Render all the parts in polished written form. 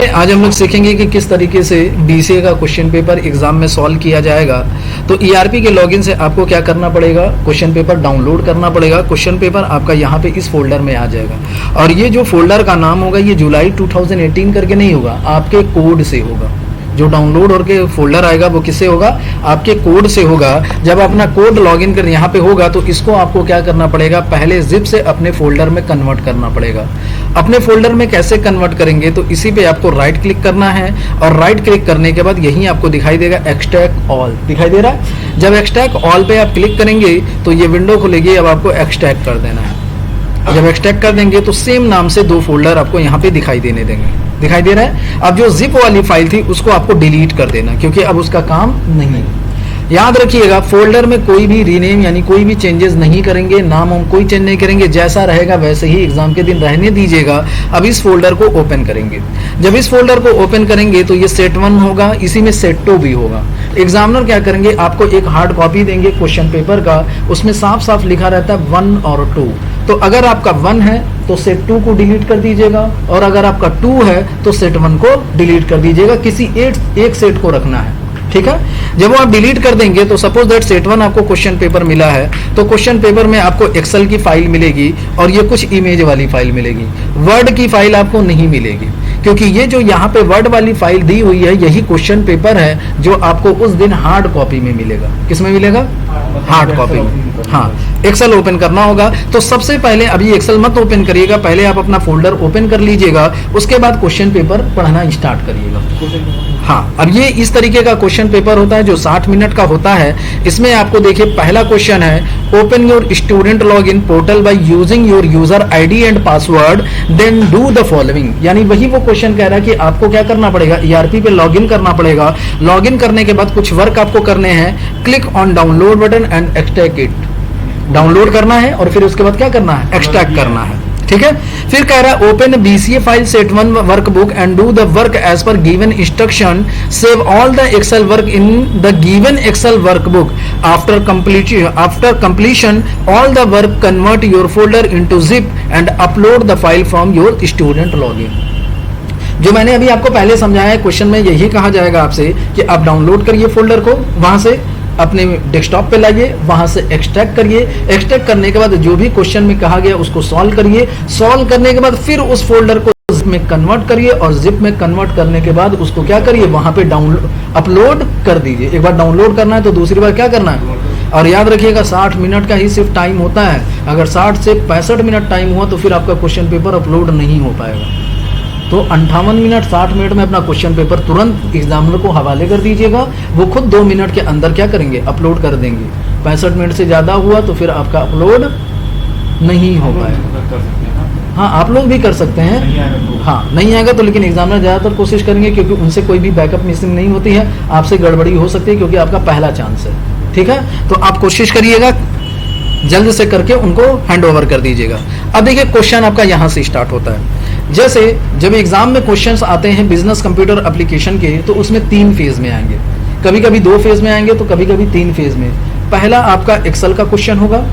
आज हम लोग सीखेंगे कि किस तरीके से बीसीए का क्वेश्चन पेपर एग्जाम में सॉल्व किया जाएगा। तो ईआरपी के लॉगिन से आपको क्या करना पड़ेगा, क्वेश्चन पेपर डाउनलोड करना पड़ेगा। क्वेश्चन पेपर आपका यहाँ पे इस फोल्डर में आ जाएगा और ये जो फोल्डर का नाम होगा ये जुलाई 2018 करके नहीं होगा, आपके कोड से होगा। जो डाउनलोड होकर के फोल्डर आएगा वो किससे होगा, आपके कोड से होगा। जब अपना कोड लॉगिन कर यहाँ पे होगा तो इसको आपको क्या करना पड़ेगा, पहले जिप से अपने फोल्डर में कन्वर्ट करना पड़ेगा। अपने फोल्डर में कैसे कन्वर्ट करेंगे, तो इसी पे आपको राइट क्लिक करना है और राइट क्लिक करने के बाद यहीं आपको दिखाई देगा एक्सट्रैक्ट ऑल, दिखाई दे रहा है। जब एक्सट्रैक्ट ऑल पे आप क्लिक करेंगे तो ये विंडो खुलेगी। अब आपको एक्सट्रैक्ट कर देना है। जब एक्सट्रैक्ट कर देंगे तो सेम नाम से दो फोल्डर आपको यहाँ पे दिखाई देने देंगे, दिखाई दे रहा है। अब जो जिप वाली फाइल थी उसको आपको डिलीट कर देना, क्योंकि अब उसका काम नहीं है। याद रखिएगा फोल्डर में कोई भी रीनेम यानी कोई भी चेंजेस नहीं करेंगे, नाम हम कोई चेंज नहीं करेंगे, जैसा रहेगा वैसे ही एग्जाम के दिन रहने दीजिएगा। अब इस फोल्डर को ओपन करेंगे। जब इस फोल्डर को ओपन करेंगे तो ये सेट 1 होगा, इसी में सेट 2 भी होगा। एग्जामिनर क्या करेंगे, आपको एक हार्ड कॉपी देंगे क्वेश्चन पेपर का, उसमें साफ साफ लिखा रहता है 1 और 2। तो अगर आपका 1 है तो सेट 2 को डिलीट कर दीजिएगा और अगर आपका 2 है तो सेट 1 को डिलीट कर दीजिएगा। किसी एक सेट को रखना है, ठीक है। जब वो आप डिलीट कर देंगे तो सपोज दैट सेट 1 आपको क्वेश्चन पेपर मिला है तो क्वेश्चन पेपर में आपको एक्सेल की फाइल मिलेगी और ये कुछ इमेज वाली फाइल मिलेगी, वर्ड की फाइल आपको नहीं मिलेगी, क्योंकि ये जो यहाँ पे वर्ड वाली फाइल दी हुई है यही क्वेश्चन पेपर है जो आपको उस दिन हार्ड कॉपी में मिलेगा। किस में मिलेगा, हार्ड कॉपी में। हाँ, एक्सेल ओपन करना होगा। तो सबसे पहले अभी एक्सेल मत ओपन करिएगा, पहले आप अपना फोल्डर ओपन कर लीजिएगा, उसके बाद क्वेश्चन पेपर पढ़ना स्टार्ट करिएगा। हाँ, अब ये इस तरीके का क्वेश्चन पेपर होता है जो 60 मिनट का होता है। इसमें आपको देखिए पहला क्वेश्चन है, open your student log in portal by using your user ID and password then do the following. यानी वही वो क्वेश्चन कह रहा है कि आपको क्या करना पड़ेगा, ईआरपी पे लॉगिन करना पड़ेगा। लॉगिन करने के बाद कुछ वर्क आपको करने हैं। Click on download button and extract it. Download करना है और फिर उसके बाद क्या करना है, एक्सट्रैक्ट करना है, ठीक है। फिर कह रहा है open BCA file set 1 workbook and do the work as per given instruction. Save all the Excel work in the given Excel workbook. After completion all the work convert your folder into zip and upload the file from your student login. जो मैंने अभी आपको पहले समझाया है, question में यही कहा जाएगा आपसे कि आप डाउनलोड करिए फोल्डर को, वहां से अपने डेस्कटॉप पे लाइए, वहां से एक्सट्रैक्ट करिए। एक्सट्रैक्ट करने के बाद जो भी क्वेश्चन में कहा गया उसको सॉल्व करिए। सॉल्व करने के बाद फिर उस फोल्डर को जिप में कन्वर्ट करिए और जिप में कन्वर्ट करने के बाद उसको क्या करिए, वहां पे डाउनलोड अपलोड कर दीजिए। एक बार डाउनलोड करना है तो दूसरी बार क्या करना है। और याद रखिएगा 60 मिनट का ही सिर्फ टाइम होता है। अगर 60 से 65 मिनट टाइम हुआ तो फिर आपका क्वेश्चन पेपर अपलोड नहीं हो पाएगा। तो 58 मिनट 60 मिनट में अपना क्वेश्चन पेपर तुरंत एग्जामिनर को हवाले कर दीजिएगा। वो खुद 2 मिनट के अंदर क्या करेंगे, अपलोड कर देंगे। 65 मिनट से ज़्यादा हुआ तो फिर आपका अपलोड नहीं हो पाएगा। हाँ, आप लोग भी कर सकते हैं। हाँ, नहीं आएगा तो, लेकिन एग्जामिनर ज़्यादातर कोशिश करेंगे क्योंकि उनसे कोई भी बैकअप मिसिंग नहीं होती है। आपसे गड़बड़ी हो सकती है क्योंकि आपका पहला चांस है, ठीक है। तो आप कोशिश करिएगा जल्द से करके उनको हैंड ओवर कर दीजिएगा। अब देखिए क्वेश्चन आपका यहाँ से स्टार्ट होता है। जैसे जब एग्जाम में क्वेश्चंस आते हैं बिजनेस कंप्यूटर एप्लीकेशन के, तो उसमें 3 फेज में आएंगे, कभी कभी 2 फेज में आएंगे तो कभी कभी 3 फेज में। पहला आपका एक्सेल का क्वेश्चन होगा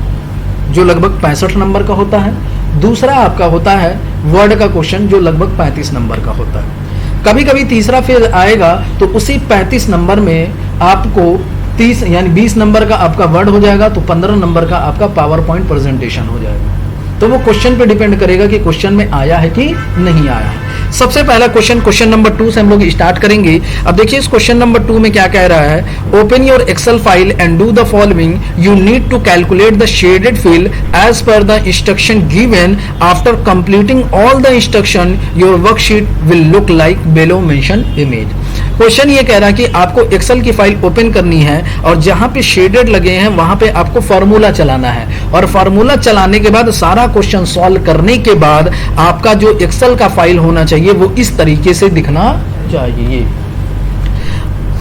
जो लगभग 65 नंबर का होता है। दूसरा आपका होता है वर्ड का क्वेश्चन जो लगभग 35 नंबर का होता है। कभी कभी तीसरा फेज आएगा तो उसी 35 नंबर में आपको 30 यानी 20 नंबर का आपका वर्ड हो जाएगा, तो 15 नंबर का आपका पावर पॉइंट प्रेजेंटेशन हो जाएगा। तो वो क्वेश्चन पे डिपेंड करेगा कि क्वेश्चन में आया है कि नहीं आया है। सबसे पहला क्वेश्चन नंबर 2 से हम लोग स्टार्ट करेंगे। अब देखिए इस क्वेश्चन नंबर 2 में क्या कह रहा है, open your Excel file and do the following. You need to calculate the shaded field as per the instruction given. After completing all the instruction your worksheet will look like below mention image. Question ये कह रहा है कि आपको Excel की file open करनी है और जहां पे शेडेड लगे हैं वहां पे आपको फार्मूला चलाना है, और फार्मूला चलाने के बाद सारा क्वेश्चन सॉल्व करने के बाद आपका जो एक्सेल का फाइल होना चाहिए वो इस तरीके से दिखना चाहिए।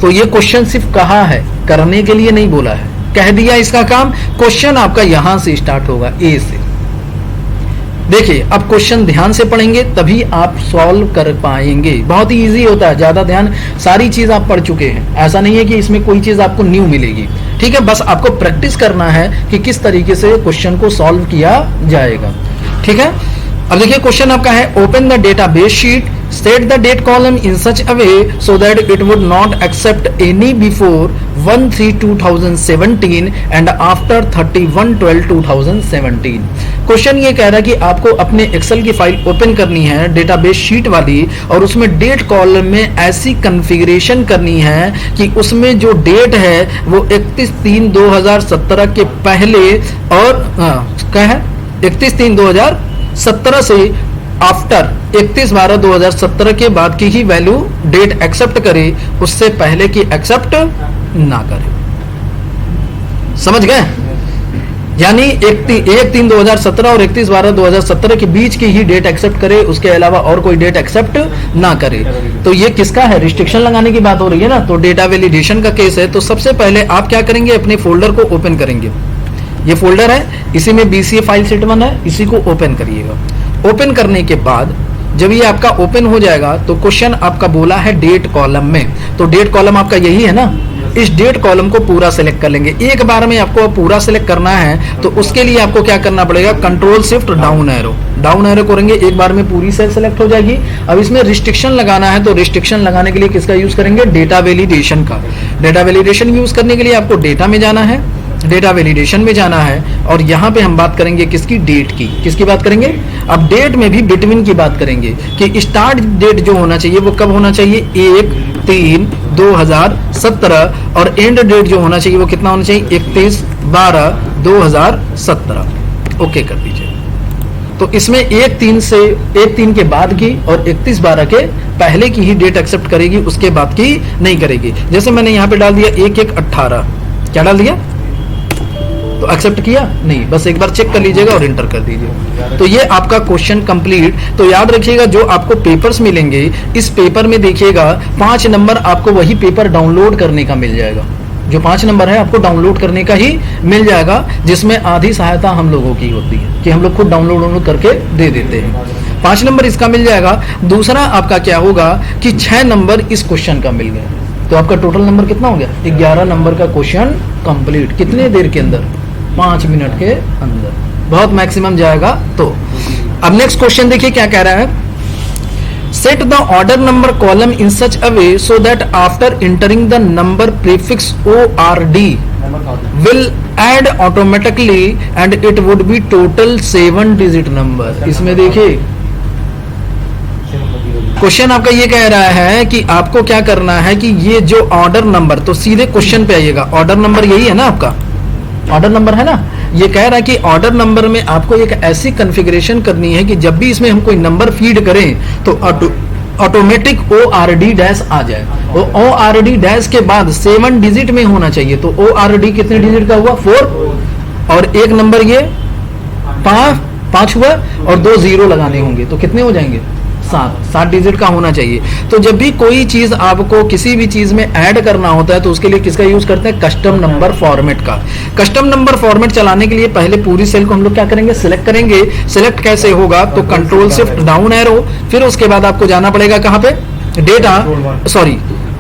तो ये क्वेश्चन सिर्फ कहा है, करने के लिए नहीं बोला है, कह दिया इसका काम। क्वेश्चन आपका यहां से स्टार्ट होगा, ए से। देखिए अब क्वेश्चन ध्यान से पढ़ेंगे तभी आप सॉल्व कर पाएंगे। बहुत ही इजी होता है, ज्यादा ध्यान, सारी चीज आप पढ़ चुके हैं, ऐसा नहीं है कि इसमें कोई चीज आपको न्यू मिलेगी, ठीक है। बस आपको प्रैक्टिस करना है कि किस तरीके से क्वेश्चन को सॉल्व किया जाएगा, ठीक है। अब देखिए क्वेश्चन आपका है, open the database sheet, set the date column in such a way so that it would not accept any before 1/3/2017 and after 31/12/2017। Question ये कह रहा है कि आपको अपने एक्सेल की फाइल ओपन करनी है, डेटाबेस शीट वाली, और उसमें डेट कॉलम में ऐसी कॉन्फ़िगरेशन करनी है कि उसमें जो डेट है वो 31/3/2017 के पहले और क्या है 31/3/2017 से आफ्टर 31/12/2017 के बाद की ही वैल्यू डेट एक्सेप्ट करे, उससे पहले की एक्सेप्ट ना करे। समझ गए? यानी 1/3/2017 और 31/12/2017 के बीच की ही डेट एक्सेप्ट करे, उसके अलावा और कोई डेट एक्सेप्ट ना करे। तो ये किसका है? रिस्ट्रिक्शन लगाने की बात हो रही है ना, तो डेटा वैलिडेशन का केस है। तो सबसे पहले आप क्या करेंगे, अपने फोल्डर को ओपन करेंगे। ये फोल्डर है, इसी में BCA फाइल सेट 1 है, इसी को ओपन करिएगा। ओपन करने के बाद जब ये आपका ओपन हो जाएगा तो क्वेश्चन आपका बोला है डेट कॉलम में, तो डेट कॉलम आपका यही है ना, इस डेट कॉलम को पूरा सेलेक्ट कर लेंगे। एक बार में आपको पूरा सेलेक्ट करना है तो उसके लिए आपको क्या करना पड़ेगा, कंट्रोल शिफ्ट डाउन एरो करेंगे, एक बार में पूरी सेल सेलेक्ट हो जाएगी। अब इसमें रिस्ट्रिक्शन लगाना है, तो रिस्ट्रिक्शन लगाने के लिए किसका यूज करेंगे, डेटा वैलिडेशन का। डेटा वैलिडेशन यूज करने के लिए आपको डेटा में जाना है, डेटा वैलिडेशन में जाना है, और यहां पे हम बात करेंगे किसकी, डेट की। किसकी बात करेंगे? अब डेट में भी बिटवीन की बात करेंगे कि स्टार्ट डेट जो होना चाहिए वो कब होना चाहिए, 1/3/2017, और एंड डेट जो होना चाहिए वो कितना होना चाहिए, 31/12/2017। ओके कर दीजिए। तो इसमें 1/3 के बाद की और 31/12 के पहले की ही डेट एक्सेप्ट करेगी, उसके बाद की नहीं करेगी। जैसे मैंने यहां पे डाल दिया 1/1/18, क्या डाल दिया, तो एक्सेप्ट किया नहीं, बस एक बार चेक कर लीजिएगा और इंटर कर दीजिए। तो ये आपका क्वेश्चन कंप्लीट। तो याद रखिएगा जो आपको पेपर्स मिलेंगे, इस पेपर में देखिएगा 5 नंबर आपको वही पेपर डाउनलोड करने का मिल जाएगा। जो 5 नंबर है आपको डाउनलोड करने का ही मिल जाएगा, जिसमें आधी सहायता हम लोगों की होती है कि हम लोग खुद डाउनलोड करके दे देते हैं। 5 नंबर इसका मिल जाएगा। दूसरा आपका क्या होगा कि 6 नंबर इस क्वेश्चन का मिल गया, तो आपका टोटल नंबर कितना हो गया, 11 नंबर का क्वेश्चन कंप्लीट। कितने देर के अंदर, 5 मिनट के अंदर, बहुत मैक्सिमम जाएगा। तो अब नेक्स्ट क्वेश्चन देखिए क्या कह रहा है, set the order number column in such a way so that after entering the number prefix ORD will add automatically and it would be total 7 digit number. इसमें देखिए क्वेश्चन आपका ये कह रहा है कि आपको क्या करना है कि ये जो ऑर्डर नंबर, तो सीधे क्वेश्चन पे आइएगा, ऑर्डर नंबर यही है ना आपका, ऑर्डर नंबर है ना। ये कह रहा है कि ऑर्डर नंबर में आपको एक ऐसी कॉन्फ़िगरेशन करनी है कि जब भी इसमें हम कोई नंबर फीड करें तो ऑटोमेटिक ORD- आ जाए। वो ORD- के बाद 7 डिजिट में होना चाहिए। तो ORD कितने डिजिट का हुआ, 4, और एक नंबर ये 5 हुआ, और 2 0 लगाने होंगे, तो कितने हो जाएंगे, 7 डिजिट का होना चाहिए। तो जब भी कोई चीज आपको किसी भी चीज में ऐड करना होता है तो उसके लिए किसका यूज करते हैं, कस्टम नंबर फॉर्मेट का। कस्टम नंबर फॉर्मेट चलाने के लिए पहले पूरी सेल को हम लोग क्या करेंगे, सिलेक्ट करेंगे। सिलेक्ट कैसे होगा, तो कंट्रोल शिफ्ट डाउन एरो, फिर उसके बाद आपको जाना पड़ेगा कहां पे,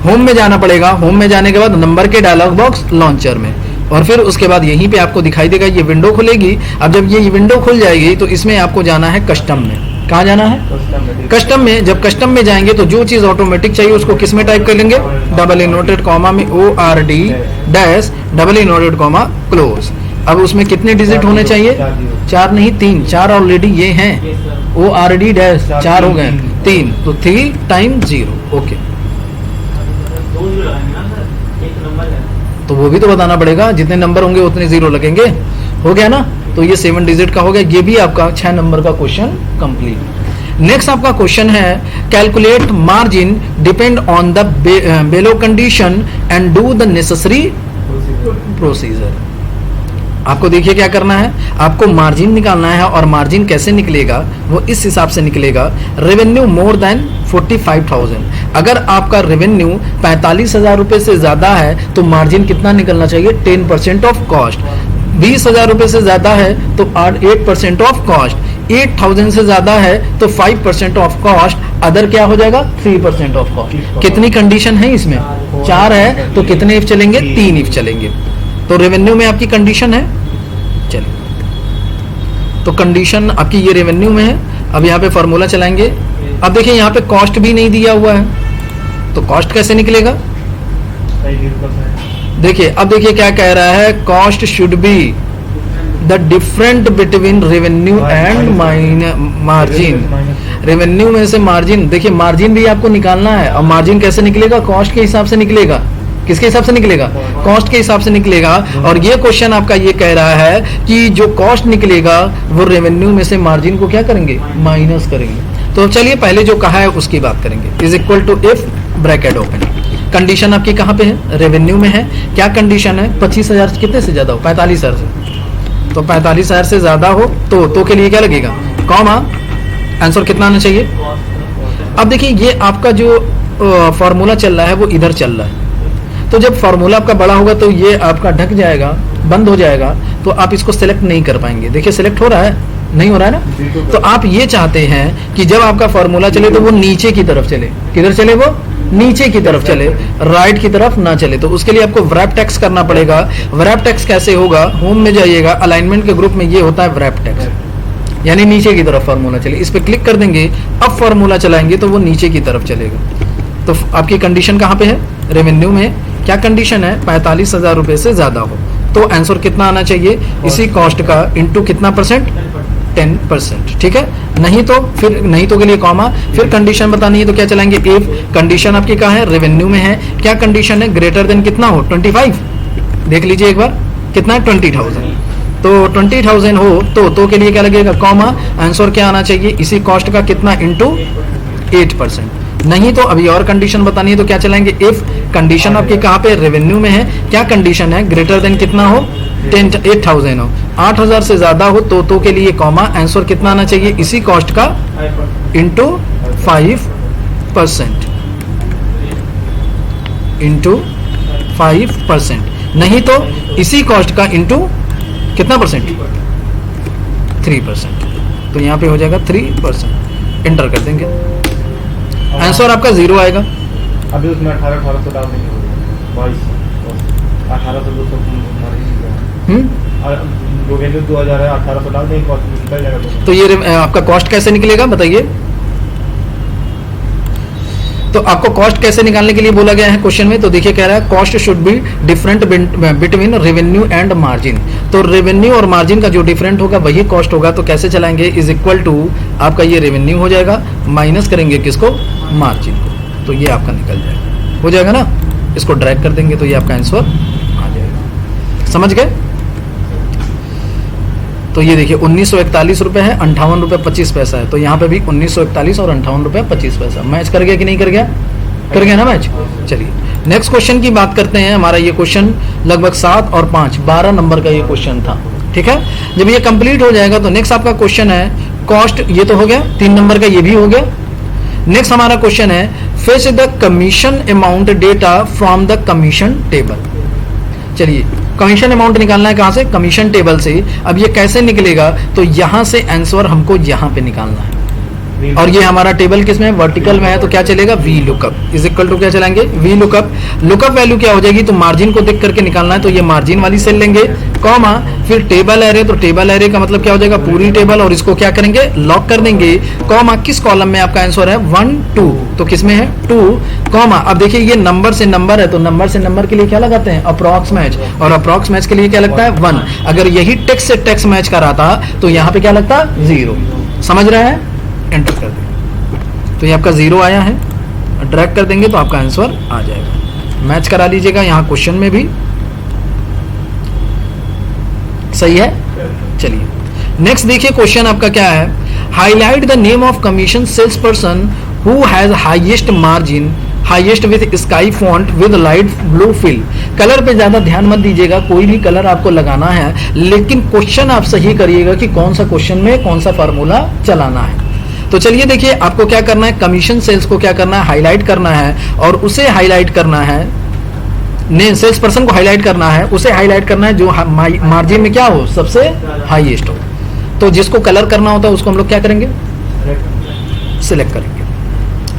होम में जाना पड़ेगा। होम में जाने के बाद नंबर के डायलॉग बॉक्स लॉन्चर में, और फिर उसके बाद यहीं पे आपको दिखाई देगा ये विंडो खुलेगी। अब जब ये विंडो खुल जाएगी तो इसमें आपको जाना है कस्टम में। कहाँ जाना है, कस्टम में। जब कस्टम में जाएंगे तो जो चीज ऑटोमेटिक चाहिए उसको किस में टाइप कर लेंगे, डबल इनवर्टेड कॉमा में ORD- double inverted comma close. अब उसमें कितने डिजिट होने चाहिए, 4 नहीं 3, 4 ऑलरेडी ये हैं, ORD- 4 हो गए, 3, तो 3 टाइम 0। ओके, तो वो भी तो बताना पड़ेगा, जितने नंबर होंगे उतने 0 लगेंगे। हो गया ना, तो ये 7 डिजिट का हो गया। ये भी आपका 6 नंबर का क्वेश्चन कंप्लीट। नेक्स्ट आपका क्वेश्चन है, calculate margin depend on the below condition and do the necessary procedure. आपको देखिए क्या करना है, आपको मार्जिन निकालना है, और मार्जिन कैसे निकलेगा वो इस हिसाब से निकलेगा, रेवेन्यू मोर देन 45,000। अगर आपका रेवेन्यू 45,000 रुपए से ज्यादा है तो मार्जिन कितना निकलना चाहिए, 10% ऑफ कॉस्ट। 20,000 रुपए से ज्यादा है तो 8% ऑफ कॉस्ट। 8,000 से ज्यादा है तो 5% ऑफ कॉस्ट। अदर क्या हो जाएगा, 3% ऑफ कॉस्ट। कितनी कंडीशन है इसमें, 4 है, तो कितने इफ चलेंगे, 3 इफ चलेंगे। तो रेवेन्यू में आपकी कंडीशन है, चलिए तो कंडीशन आपकी ये रेवेन्यू में है। अब यहाँ पे फॉर्मूला चलाएंगे। अब देखिए यहाँ पे कॉस्ट भी नहीं दिया हुआ है, तो कॉस्ट कैसे निकलेगा? देखिए अब देखिए क्या कह रहा है, cost should be the different between revenue and margin. Revenue में से मार्जिन, देखिए मार्जिन भी आपको निकालना है, और मार्जिन कैसे निकलेगा? कॉस्ट के हिसाब से निकलेगा। किसके हिसाब से निकलेगा? कॉस्ट के हिसाब से निकलेगा। और ये क्वेश्चन आपका ये कह रहा है कि जो कॉस्ट निकलेगा वो रेवेन्यू में से मार्जिन को क्या करेंगे? माइनस करेंगे। तो चलिए पहले जो कहा है उसकी बात करेंगे। Is equal to if bracket open, condition आपकी कहाँ पे है? रेवेन्यू में है। क्या कंडीशन है? 25,000 कितने से ज्यादा हो? 45,000 से। तो 45,000 से ज्यादा हो तो के लिए क्या लगेगा? कॉमा, आंसर कितना आना चाहिए? अब देखिए ये आपका जो फॉर्मूला चल रहा है वो इधर चल रहा है, तो जब फॉर्मूला आपका बड़ा होगा तो ये आपका ढक जाएगा, बंद हो जाएगा, तो आप इसको सिलेक्ट नहीं कर पाएंगे। देखिए सिलेक्ट हो रहा है, नहीं हो रहा है ना? तो आप ये चाहते हैं कि जब आपका फॉर्मूला चले तो वो नीचे की तरफ चले। किधर चले? वो नीचे की तरफ चले, राइट की तरफ ना चले। तो उसके लिए आपको व्रैप टेक्स्ट करना पड़ेगा। व्रैप टेक्स्ट कैसे होगा? होम में जाइएगा, अलाइनमेंट के ग्रुप में ये होता है व्रैप टेक्स्ट, यानी नीचे की तरफ फॉर्मूला चले। इस पे क्लिक कर देंगे, अब फॉर्मूला चलाएंगे तो वो नीचे की तरफ चलेगा। तो आपकी कंडीशन कहाँ पे है? रेवेन्यू में। क्या कंडीशन है? 45,000 रुपए से ज्यादा हो। तो आंसर कितना आना चाहिए? इसी कॉस्ट का इंटू कितना परसेंट? 10%। ठीक है, नहीं तो फिर नहीं तो के लिए कॉमा, फिर कंडीशन बतानी है तो क्या चलाएंगे? इफ कंडीशन आपकी कहाँ है? रेवेन्यू में है। क्या कंडीशन है? ग्रेटर देन कितना हो? 25। देख लीजिए एक बार, कितना है? 20,000। तो 20,000 हो तो के लिए क्या लगेगा? कॉमा, आंसर क्या आना चाहिए? इसी कॉस्ट का कितना? इंटू 8%। नहीं तो अभी और कंडीशन बतानी है तो क्या चलाएंगे? इफ कंडीशन आपके कहाँ पे? रेवेन्यू में है। क्या कंडीशन है? ग्रेटर देन कितना हो? 8,000 हो। 8,000 से ज्यादा हो तो के लिए कॉमा, आंसर कितना आना चाहिए? इसी कॉस्ट का इंटू 5%, इंटू 5%। नहीं तो इसी कॉस्ट का इंटू कितना परसेंट? 3%। तो यहाँ पे हो जाएगा 3%। इंटर कर देंगे, आंसर आपका 0 आएगा। अभी उसमें 1800 डाल देंगे, 2000 है, 1800 डाल देंगे, कॉस्ट निकल जाएगा। तो ये आपका कॉस्ट कैसे निकलेगा बताइए? तो आपको कॉस्ट कैसे निकालने के लिए बोला गया है क्वेश्चन में? तो देखिए कह रहा है cost should be different between revenue and margin. तो रेवेन्यू और मार्जिन का जो डिफरेंट होगा वही कॉस्ट होगा। तो कैसे चलाएंगे? इज इक्वल टू आपका ये रेवेन्यू हो जाएगा, माइनस करेंगे किसको? मार्जिन को। तो ये आपका निकल जाएगा, हो जाएगा ना? इसको ड्रैग कर देंगे तो ये आपका आंसर आ जाएगा। समझ गए? तो ये देखिए 1941 रुपए है, 58 रुपए 25 पैसा है। तो यहाँ पे भी 1941 और 58 रुपए 25 पैसा मैच कर गया कि नहीं कर गया? कर गया ना मैच। चलिए नेक्स्ट क्वेश्चन की बात करते हैं। हमारा ये क्वेश्चन लगभग 7 और 5 12 नंबर का ये क्वेश्चन था। ठीक है, जब ये कंप्लीट हो जाएगा तो नेक्स्ट आपका क्वेश्चन है कॉस्ट। ये तो हो गया 3 नंबर का, ये भी हो गया। नेक्स्ट हमारा क्वेश्चन है fetch the commission amount data from the commission table. चलिए कमीशन अमाउंट निकालना है कहां से? कमीशन टेबल से। अब ये कैसे निकलेगा? तो यहां से आंसर हमको यहां पे निकालना है, और ये हमारा टेबल किसमें है? वर्टिकल में है। तो क्या चलेगा? V lookup is equal to क्या चलाएंगे? V lookup. लुकअप वैल्यू क्या हो जाएगी? तो मार्जिन को देख करके निकालना है, तो ये मार्जिन वाली सेल लेंगे, कॉमा, फिर टेबल एरे। तो टेबल एरे का मतलब क्या हो जाएगा? पूरी टेबल, और इसको क्या करेंगे? लॉक कर देंगे, कॉमा। किस कॉलम में आपका आंसर है? 1 2। तो किसमें है? 2, कॉमा। अब देखिए ये नंबर से नंबर है, तो नंबर से नंबर के लिए क्या लगाते हैं? अप्रॉक्स मैच, और अप्रॉक्स मैच के लिए क्या लगता है? 1। अगर यही टेक्स्ट से टेक्स्ट मैच करा था तो यहाँ पे क्या लगता? 0। समझ रहे हैं? एंटर कर देंगे तो ये आपका 0 आया है। ड्रैग कर देंगे तो आपका आंसर आ जाएगा। मैच करा लीजिएगा यहाँ क्वेश्चन में भी। सही है। चलिए नेक्स्ट देखिए क्वेश्चन आपका क्या है? Highlight the name of commission sales person who has highest margin highest with sky font with light blue fill. Colour पे ज्यादा ध्यान मत दीजिएगा, कोई भी कलर आपको लगाना है, लेकिन क्वेश्चन आप सही करिएगा कि कौन सा क्वेश्चन में कौन सा फार्मूला चलाना है। तो चलिए देखिए आपको क्या करना है? कमीशन सेल्स को क्या करना है? हाईलाइट करना है, और उसे हाईलाइट करना है, ने सेल्स पर्सन को हाईलाइट करना है, उसे हाईलाइट करना है जो मार्जिन में क्या हो? सबसे हाईएस्ट हो। तो जिसको कलर करना होता है उसको हम लोग क्या करेंगे? सिलेक्ट करेंगे।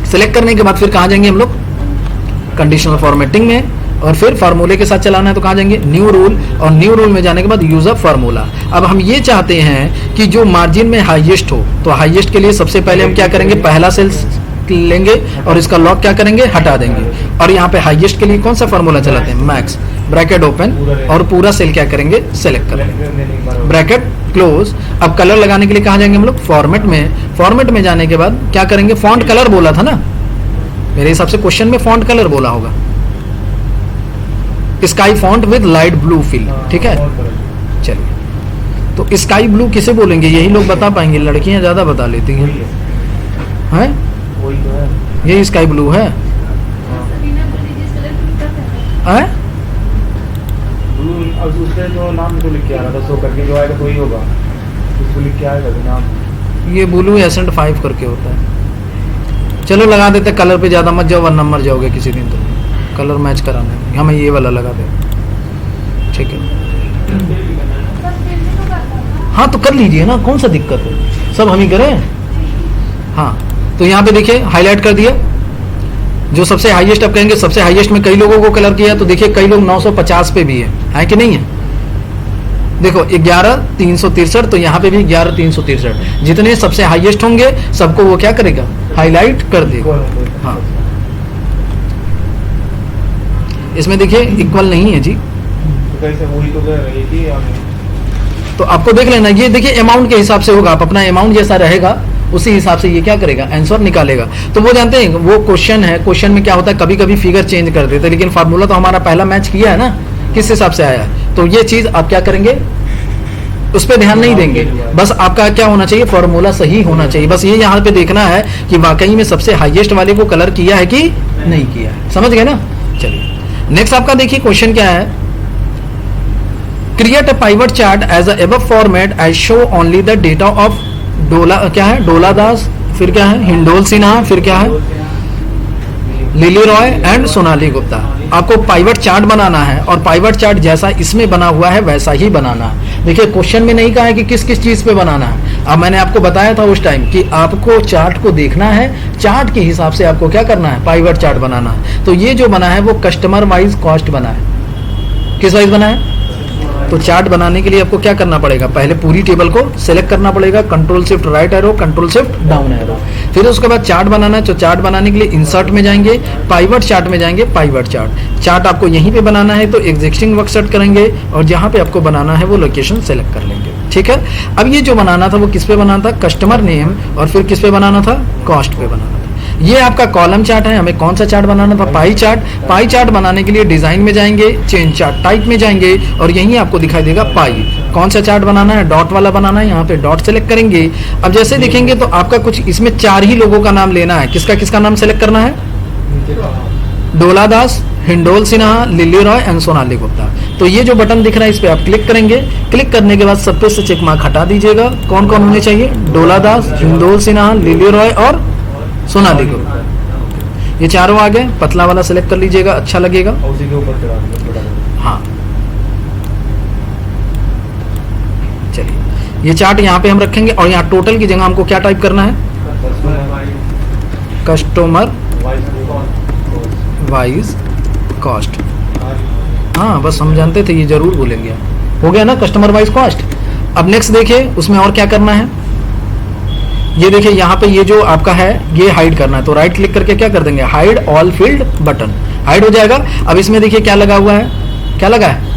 सिलेक्ट करने के बाद फिर कहाँ जाएंगे हम लोग? कंडीशनल फॉर्मेटिंग में। और फिर फार्मूले के साथ चलाना है तो कहाँ जाएंगे, न्यू रूल, और न्यू रूल में जाने के बाद यूज ऑफ फार्मूला। अब हम ये चाहते हैं कि जो मार्जिन में हाईएस्ट हो, तो हाईएस्ट के लिए सबसे पहले हम क्या करेंगे, पहला सेल लेंगे और इसका लॉग क्या करेंगे, हटा देंगे, और यहाँ पे हाईएस्ट के लिए कौन सा फार्मूला चलाते हैं, मैक्स, ब्रैकेट ओपन, और पूरा सेल क्या करेंगे, सेलेक्ट करेंगे, ब्रैकेट क्लोज। अब कलर लगाने के लिए कहाँ जाएंगे हम लोग, फॉर्मेट में। फॉर्मेट में जाने के बाद क्या करेंगे, फॉन्ट कलर बोला था ना, मेरे हिसाब से क्वेश्चन में फॉन्ट कलर बोला होगा, sky font with light blue fill, ठीक है। चलिए, तो स्काई ब्लू किसे बोलेंगे, यही लोग बता पाएंगे, लड़कियां ज्यादा बता लेती हैं, हैं? वही तो है, ये स्काई ब्लू है, हैं? ब्लू। अब उसने जो नाम तो लिख के आ रहा था, सो करके जो आएगा तो वही होगा, उसको लिख के आएगा तो नाम। ये ब्लू एसेंट 5 करके होता है। चलो लगा देते, कलर पे ज्यादा मत जाओ वरना मर जाओगे किसी दिन, तो कलर मैच कराना है, हमें ये वाला लगा दे, ठीक है। हाँ तो कर लीजिए ना, कौन सा दिक्कत है, सब हम ही करें। हाँ तो यहाँ पे देखिए हाईलाइट कर दिया, जो सबसे हाईएस्ट आप कहेंगे, सबसे हाईएस्ट में कई लोगों को कलर किया, तो देखिए कई लोग 950 पे भी है कि नहीं है। देखो 11,363, तो यहाँ पे भी 11,363, जितने सबसे हाईएस्ट होंगे सबको वो क्या करेगा, हाईलाइट कर देगा। हाँ इसमें देखिए इक्वल नहीं है जी, तो कैसे, वही तो कह रही थी तो आपको देख लेना, ये देखिए अमाउंट के हिसाब से होगा, आप अपना अमाउंट जैसा रहेगा उसी हिसाब से ये क्या करेगा, आंसर निकालेगा। तो वो जानते हैं वो क्वेश्चन है, क्वेश्चन में क्या होता है, कभी कभी फिगर चेंज कर देते हैं, लेकिन फार्मूला तो हमारा पहला मैच किया है ना, किस हिसाब से आया है, तो ये चीज आप क्या करेंगे, उस पर ध्यान नहीं देंगे, बस आपका क्या होना चाहिए, फॉर्मूला सही होना चाहिए, बस ये यहाँ पे देखना है कि वाकई में सबसे हाईएस्ट वाले को कलर किया है कि नहीं किया है, समझ गए ना। चलिए नेक्स्ट आपका देखिए क्वेश्चन क्या है, create a pivot chart as a format as show only the data of डोला, क्या है, डोला दास, फिर क्या है, हिंडोल सिन्हा, फिर क्या है, लिली रॉय एंड सोनाली गुप्ता। आपको पाइवट चार्ट बनाना है, और पाइवट चार्ट जैसा इसमें बना हुआ है वैसा ही बनाना है। देखिए क्वेश्चन में नहीं कहा है कि किस किस चीज पे बनाना है, अब मैंने आपको बताया था उस टाइम कि आपको चार्ट को देखना है, चार्ट के हिसाब से आपको क्या करना है, पाइवट चार्ट बनाना है। तो ये जो बना है वो कस्टमर वाइज कॉस्ट बना है, किस वाइज बना है, तो चार्ट बनाने के लिए आपको क्या करना पड़ेगा, पहले पूरी टेबल को सिलेक्ट करना पड़ेगा, control shift right arrow, control shift down arrow, फिर उसके बाद चार्ट बनाना है। तो चार्ट बनाने के लिए इंसर्ट में जाएंगे, पाइवट चार्ट में जाएंगे, पाइवट चार्ट, चार्ट आपको यहीं पे बनाना है तो एग्जिस्टिंग वर्क सेट करेंगे, और जहां पे आपको बनाना है वो लोकेशन सेलेक्ट कर लेंगे, ठीक है। अब ये जो बनाना था वो किस पे बनाना था, कस्टमर नेम, और फिर किस पे बनाना था, कॉस्ट पे बनाना था। ये आपका कॉलम चार्ट है, हमें कौन सा चार्ट बनाना था, पाई चार्ट। पाई चार्ट बनाने के लिए डिजाइन में जाएंगे, चेंज चार्ट टाइप में जाएंगे, और यहीं आपको दिखाई देगा पाई। कौन सा चार्ट बनाना है, डॉट वाला बनाना है, यहाँ पे डॉट सेलेक्ट करेंगे। अब जैसे देखेंगे तो आपका कुछ इसमें 4 ही लोगों का नाम लेना है, किसका किसका नाम सेलेक्ट करना है, डोला दास, हिंडोल सिन्हा, लिली रॉय एंड सोनाली गुप्ता। तो ये जो बटन दिख रहा है इस पे आप क्लिक करेंगे, क्लिक करने के बाद सब पे से चेक मार्क हटा दीजिएगा, कौन कौन होने चाहिए, डोला दास, हिंडोल सिन्हा, लिली रॉय और सोनाली गुप्ता, ये चारों आ गए। पतला वाला सेलेक्ट कर लीजिएगा, अच्छा लगेगा। उसी के ऊपर चढ़ा दीजिए। हाँ चलिए, ये चार्ट यहाँ पे हम रखेंगे, और यहाँ टोटल की जगह हमको क्या टाइप करना है, कस्टमर वाइज कॉस्ट। हाँ बस हम जानते थे ये जरूर बोलेंगे, हो गया ना कस्टमर वाइज कॉस्ट। अब नेक्स्ट देखिए उसमें और क्या करना है, ये देखिए यहाँ पे ये जो आपका है ये हाइड करना है, तो राइट क्लिक करके क्या कर देंगे, hide all field button, hide हो जाएगा। अब इसमें देखिए क्या लगा हुआ है, क्या लगा है,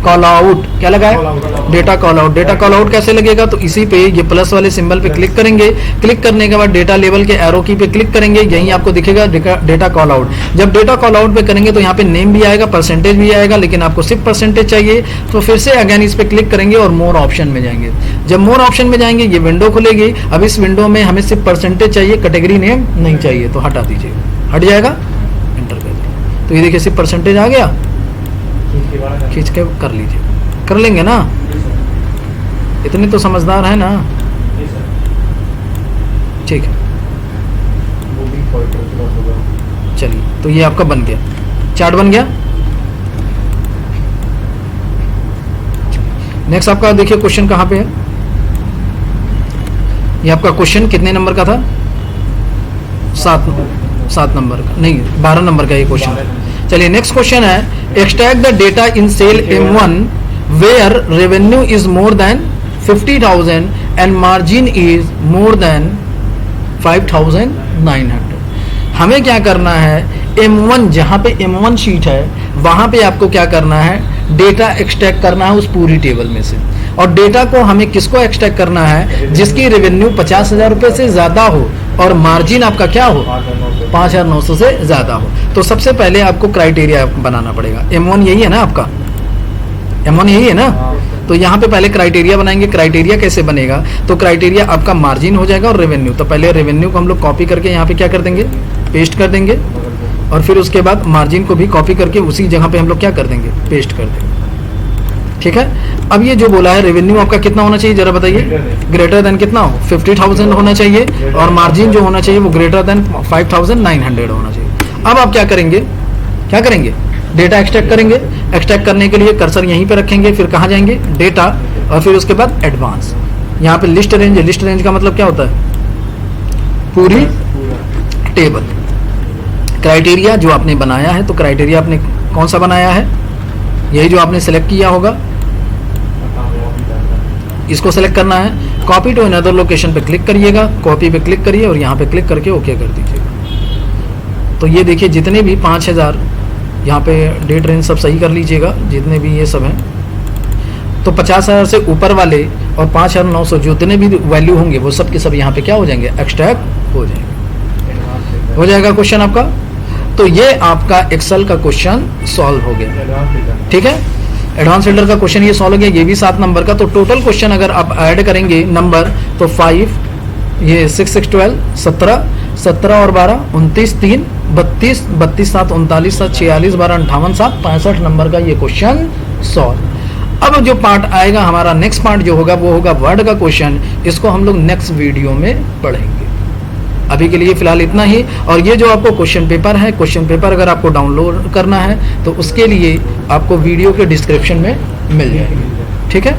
कॉल आउट, क्या लगा है, data call out. Data call out कैसे लगेगा, तो इसी पे ये प्लस वाले सिंबल पे क्लिक करेंगे, क्लिक करने के बाद डेटा लेवल के एरो की पे क्लिक करेंगे, यहीं आपको दिखेगा डेटा कॉल आउट। जब डेटा कॉल आउट पे करेंगे तो यहाँ पे नेम भी आएगा, परसेंटेज भी आएगा, लेकिन आपको सिर्फ परसेंटेज चाहिए तो फिर से अगेन इस पे क्लिक करेंगे और मोर ऑप्शन में जाएंगे। जब मोर ऑप्शन में जाएंगे ये विंडो खुलेगी। अब इस विंडो में हमें सिर्फ परसेंटेज चाहिए, कैटेगरी नेम नहीं चाहिए, तो हटा दीजिए, हट जाएगा, एंटर कर दीजिए। तो ये देखिए सिर्फ परसेंटेज आ गया, खींच के कर लीजिए, कर लेंगे ना, इतने तो समझदार है ना, ठीक है। चलिए तो ये आपका बन गया, चार्ट बन गया। नेक्स्ट आपका देखिए क्वेश्चन कहाँ पे है, ये आपका क्वेश्चन कितने नंबर का था, 7 नंबर का, नहीं 12 नंबर का ये क्वेश्चन। चलिए नेक्स्ट क्वेश्चन है, extract the data in cell M1 where revenue is more than 50,000 and margin is more than 5,900। हमें क्या करना है, M1 जहां पे M1 शीट है वहां पे आपको क्या करना है, डेटा एक्सट्रैक्ट करना है उस पूरी टेबल में से। और डेटा को हमें किसको एक्सट्रैक्ट करना है, जिसकी रेवेन्यू 50,000 रुपए से ज्यादा हो और मार्जिन आपका क्या हो, 5,900 से ज्यादा हो। तो सबसे पहले आपको क्राइटेरिया बनाना पड़ेगा। M1 यही है ना आपका, M1 यही है ना, तो यहाँ पे पहले क्राइटेरिया बनाएंगे। क्राइटेरिया कैसे बनेगा, तो क्राइटेरिया आपका मार्जिन हो जाएगा और रेवेन्यू। तो पहले रेवेन्यू को हम लोग कॉपी करके यहाँ पे क्या कर देंगे, पेस्ट कर देंगे, और फिर उसके बाद मार्जिन को भी कॉपी करके उसी जगह पे हम लोग क्या कर देंगे, पेस्ट कर देंगे। ठीक है, अब ये जो बोला है रेवेन्यू आपका कितना होना चाहिए जरा बताइए, ग्रेटर देन कितना हो, 50,000 होना चाहिए, और मार्जिन जो होना चाहिए वो ग्रेटर देन 5,900 होना चाहिए। अब आप क्या करेंगे, क्या करेंगे, डेटा एक्सट्रैक्ट करेंगे। एक्सट्रैक्ट करने के लिए कर्सर यहीं पे रखेंगे, फिर कहाँ जाएंगे, डेटा, और फिर उसके बाद एडवांस। यहाँ पे लिस्ट रेंज है, लिस्ट रेंज का मतलब क्या होता है, पूरी टेबल। क्राइटेरिया जो आपने बनाया है, तो क्राइटेरिया आपने कौन सा बनाया है, यही जो आपने सेलेक्ट किया होगा, इसको सेलेक्ट करना है। कॉपी टू अनदर लोकेशन पे क्लिक करिएगा, कॉपी पे क्लिक करिए और यहाँ पे क्लिक करके ओके कर दीजिएगा। तो ये देखिए जितने भी 5,000 यहाँ पे डेट रेंज सब सही कर लीजिएगा, जितने भी ये सब हैं। तो 50,000 से ऊपर वाले और 5,900 जितने भी वैल्यू होंगे वो सब के सब यहाँ पे क्या हो जाएंगे, एक्सट्रैक्ट हो जाएंगे। हो जाएगा क्वेश्चन आपका। तो ये आपका एक्सेल का क्वेश्चन सॉल्व हो गया। ठीक है, एडवांस फिल्टर का क्वेश्चन ये सॉल्व हो गया, ये भी 7 नंबर का। तो टोटल क्वेश्चन अगर आप ऐड करेंगे नंबर, तो 5, ये 6 6 12 17, 17 और 12 29, 3 32, 32 7 39 7 46 12 58 7 65 नंबर का ये क्वेश्चन सॉल्व। अब जो पार्ट आएगा हमारा, नेक्स्ट पार्ट जो होगा वो होगा वर्ड का क्वेश्चन। इसको हम लोग नेक्स्ट वीडियो में पढ़ेंगे। अभी के लिए फिलहाल इतना ही। और ये जो आपको क्वेश्चन पेपर है, क्वेश्चन पेपर अगर आपको डाउनलोड करना है तो उसके लिए आपको वीडियो के डिस्क्रिप्शन में मिल जाएगी। ठीक है।